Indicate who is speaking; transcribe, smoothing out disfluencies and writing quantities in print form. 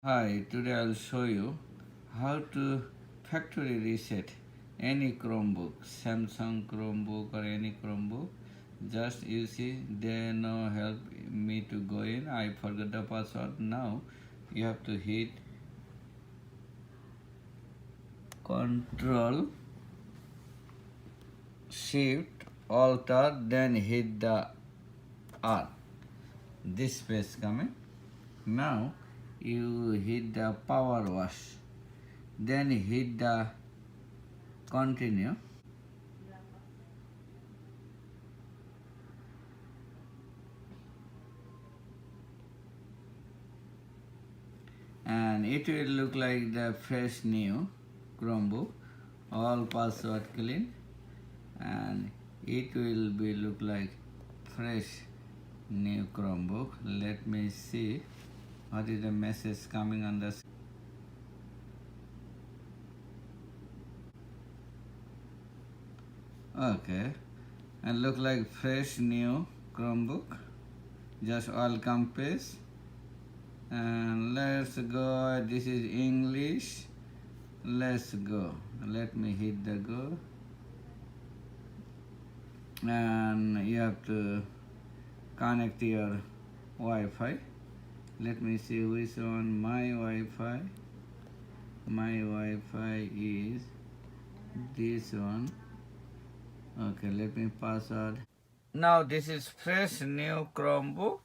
Speaker 1: Hi, today I'll show you how to factory reset any Chromebook, Samsung Chromebook or any Chromebook. Just you see, they no help me to go in. I forgot the password. Now you have to hit Control Shift Alt then hit the R. This page coming. Now you hit the power wash. Then hit the continue. And it will look like the fresh new Chromebook, all password clean, and it will be look like fresh new Chromebook. Let me see what is the message coming on the okay, and look like fresh new Chromebook, just welcome page. And let's go, this is English, let's go, let me hit the go, and you have to connect your Wi-Fi. Let me see which one. My Wi-Fi is this one. Okay, let me password. Now this is fresh new Chromebook.